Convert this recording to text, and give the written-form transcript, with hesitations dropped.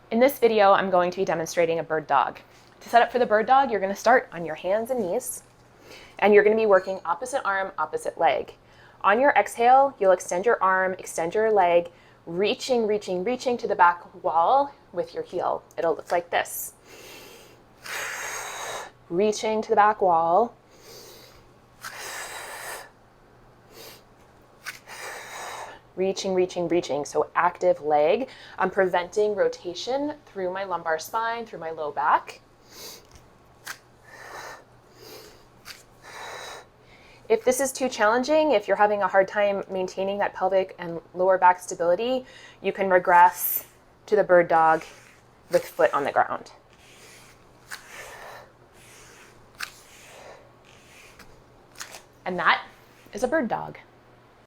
In this video, I'm going to be demonstrating a bird dog. To set up for the bird dog, you're going to start on your hands and knees, and you're going to be working opposite arm, opposite leg. On your exhale, you'll extend your arm, extend your leg, reaching to the back wall with your heel. It'll look like this. Reaching to the back wall. Reaching. So active leg. I'm preventing rotation through my lumbar spine, through my low back. If this is too challenging, if you're having a hard time maintaining that pelvic and lower back stability, you can regress to the bird dog with foot on the ground. And that is a bird dog.